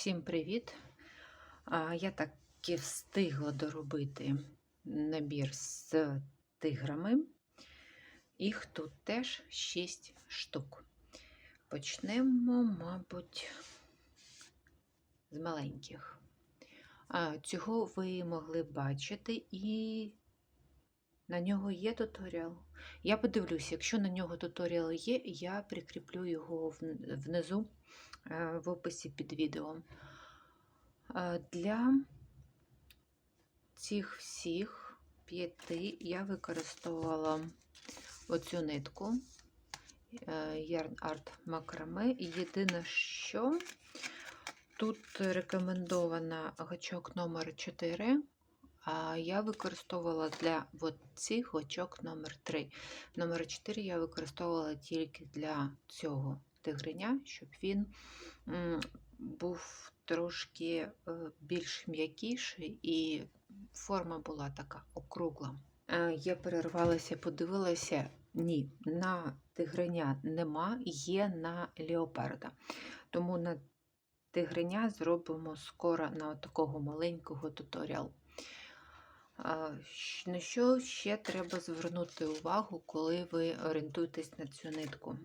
Всім привіт! Я таки встигла доробити набір з тиграми. Їх тут теж 6 штук. Почнемо, мабуть, з маленьких. Цього ви могли бачити, і на нього є туторіал. Я подивлюся, якщо на нього туторіал є, я прикріплю його внизу в описі під відео. Для цих всіх 5 я використовувала оцю нитку Yarn Art Macrame. Єдине, що тут рекомендована гачок номер 4, а я використовувала для цих гачок номер 3. Номер 4 я використовувала тільки для цього тигриня, щоб він був трошки більш м'якіший і форма була така округла. Я перервалася, подивилася, ні, на тигриня нема, є на леопарда. Тому на тигриня зробимо скоро на такого маленького туторіал. На що ще треба звернути увагу, коли ви орієнтуєтесь на цю нитку?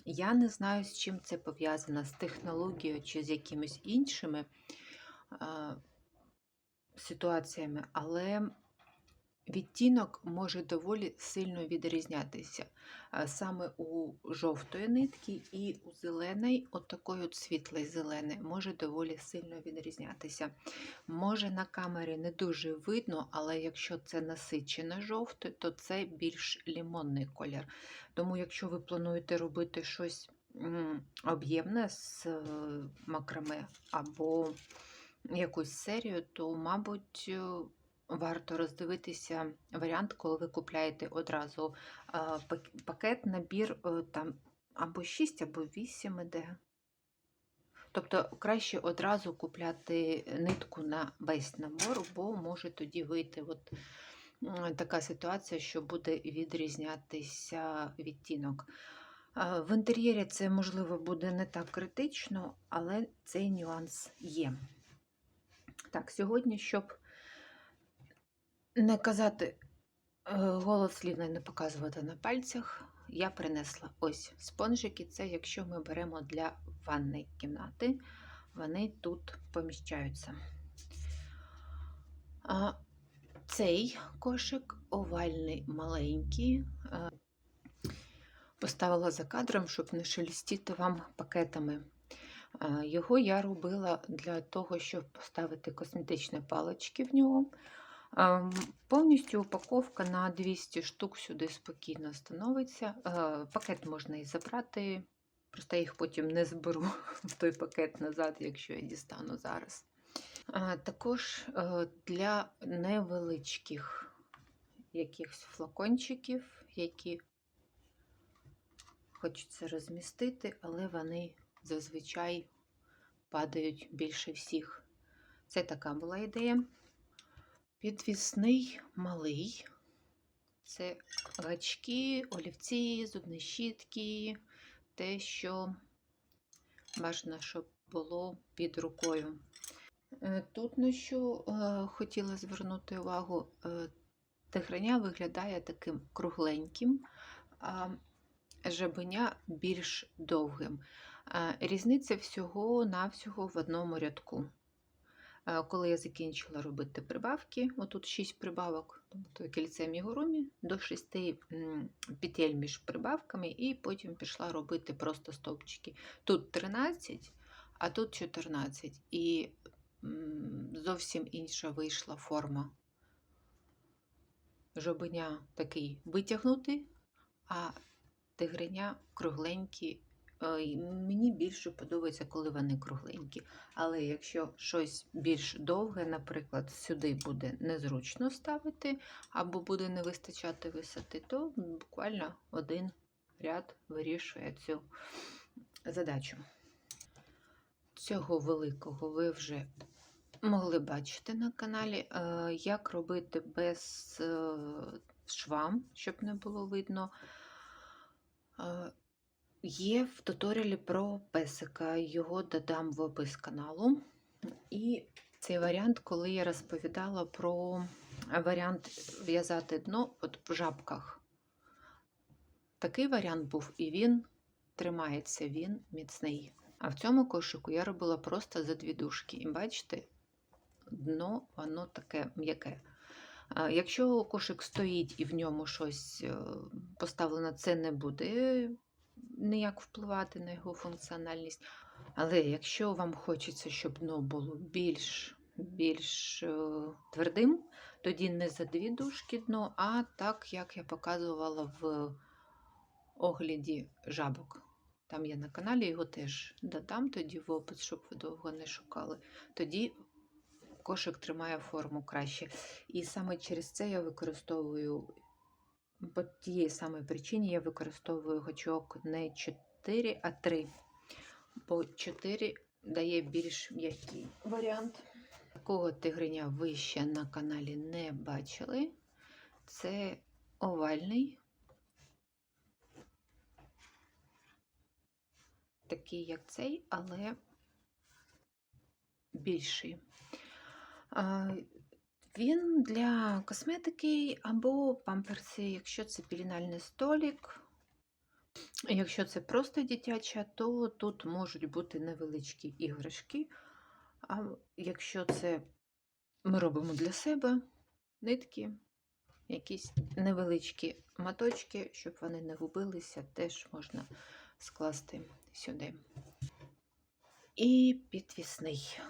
Я не знаю, з чим це пов'язано, з технологією чи з якимись іншими ситуаціями, але відтінок може доволі сильно відрізнятися. Саме у жовтої нитки і у зеленої, отакої от світлої зеленої, може доволі сильно відрізнятися. Може на камері не дуже видно, але якщо це насичене жовте, то це більш лимонний колір. Тому якщо ви плануєте робити щось об'ємне з макраме або якусь серію, то, мабуть, варто роздивитися варіант, коли ви купляєте одразу пакет, набір, там або 6, або 8 іде. Тобто краще одразу купляти нитку на весь набор, бо може тоді вийти така ситуація, що буде відрізнятися відтінок. В інтер'єрі це, можливо, буде не так критично, але цей нюанс є. Так, сьогодні, щоб не казати голослівно і не показувати на пальцях, я принесла ось спонжики. Це якщо ми беремо для ванної кімнати, вони тут поміщаються. Цей кошик овальний, маленький. Поставила за кадром, щоб не шелестіти вам пакетами. Його я робила для того, щоб поставити косметичні палички в нього. Повністю упаковка на 200 штук сюди спокійно становиться. Пакет можна і забрати, просто я їх потім не зберу в той пакет назад, якщо я дістану зараз. Також для невеличких якихось флакончиків, які хочеться розмістити, але вони зазвичай падають більше всіх. Це така була ідея. Підвісний малий. Це гачки, олівці, зубні щітки, те, що бажано, щоб було під рукою. Тут на що хотіла звернути увагу, тигриня виглядає таким кругленьким, а жабеня більш довгим. Різниця всього-навсього в одному рядку. Коли я закінчила робити прибавки, отут 6 прибавок, тобто кільце мігурумі, до 6 петель між прибавками, і потім пішла робити просто стовпчики. Тут 13, а тут 14. І зовсім інша вийшла форма. Жабеня такий витягнутий, а тигриня кругленькі. Мені більше подобається, коли вони кругленькі. Але якщо щось більш довге, наприклад, сюди буде незручно ставити, або буде не вистачати висоти, то буквально один ряд вирішує цю задачу. Цього великого ви вже могли бачити на каналі. Як робити без шва, щоб не було видно. Є в туторіалі про песика, його додам в опис каналу. І цей варіант, коли я розповідала про варіант в'язати дно от в жабках. Такий варіант був, і він тримається, він міцний. А в цьому кошику я робила просто за 2 дужки. І бачите, дно, воно таке м'яке. Якщо кошик стоїть і в ньому щось поставлено, це не буде ніяк впливати на його функціональність. Але якщо вам хочеться, щоб дно було більш твердим, тоді не за 2 дужки дно, а так, як я показувала в огляді жабок. Там є на каналі, його теж додам тоді в опис, щоб ви довго не шукали. Тоді кошик тримає форму краще. І саме через це я використовую, по тієї самої причині я використовую гачок не 4, а 3. Бо 4 дає більш м'який варіант. Такого тигриня ви ще на каналі не бачили. Це овальний, такий як цей, але більший. Він для косметики або памперси, якщо це пеленальний столик. Якщо це просто дитяча, то тут можуть бути невеличкі іграшки. А якщо це ми робимо для себе нитки, якісь невеличкі маточки, щоб вони не губилися, теж можна скласти сюди. І підвісний.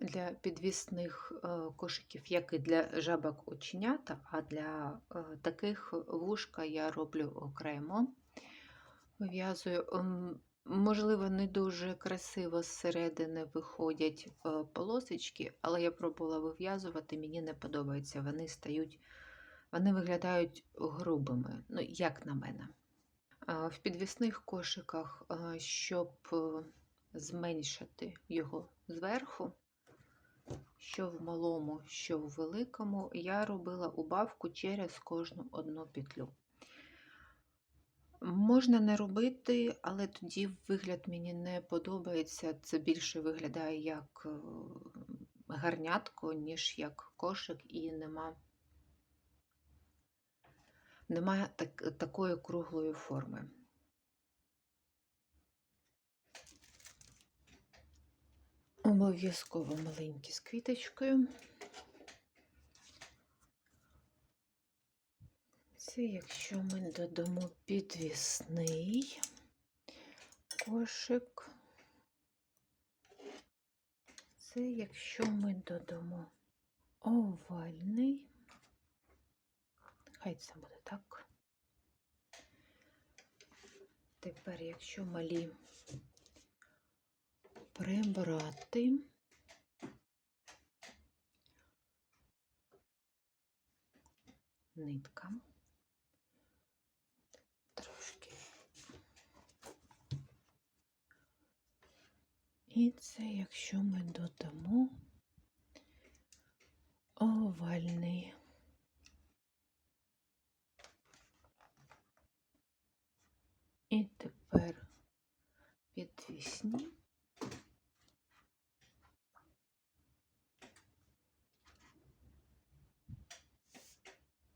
Для підвісних кошиків, як і для жабок оченята, а для таких вушка я роблю окремо. Вив'язую. Можливо, не дуже красиво зсередини виходять полосочки, але я пробувала вив'язувати, мені не подобається. Вони виглядають грубими, ну, як на мене. В підвісних кошиках, щоб зменшити його зверху, що в малому, що в великому, я робила убавку через кожну одну петлю. Можна не робити, але тоді вигляд мені не подобається. Це більше виглядає як гарнятко, ніж як кошик, і немає такої круглої форми. Обов'язково маленькі з квіточкою. Це якщо ми додамо підвісний кошик. Це якщо ми додамо овальний. Хай це буде так. Тепер, якщо малі прибрати, нитка. Трошки. І це, якщо ми додамо овальний. І тепер підвісні.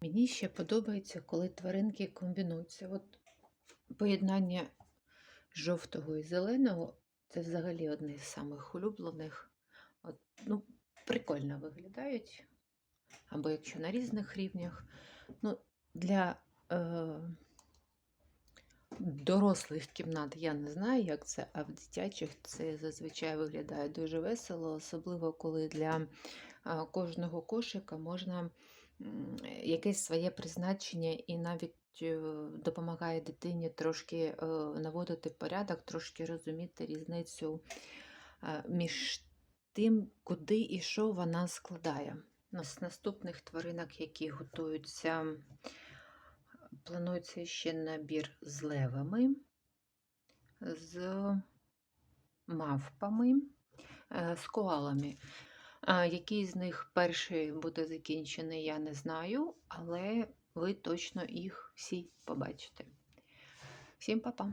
Мені ще подобається, коли тваринки комбінуються. От поєднання жовтого і зеленого – це взагалі одне з самих улюблених. От, ну, прикольно виглядають. Або якщо на різних рівнях. Ну, для дорослих кімнат я не знаю, як це, а в дитячих це зазвичай виглядає дуже весело, особливо коли для кожного кошика можна якесь своє призначення і навіть допомагає дитині трошки наводити порядок, трошки розуміти різницю між тим, куди і що вона складає. З наступних тваринок, які готуються, планується ще набір з левами, з мавпами, з коалами. Який з них перший буде закінчений, я не знаю, але ви точно їх всі побачите. Всім па-па!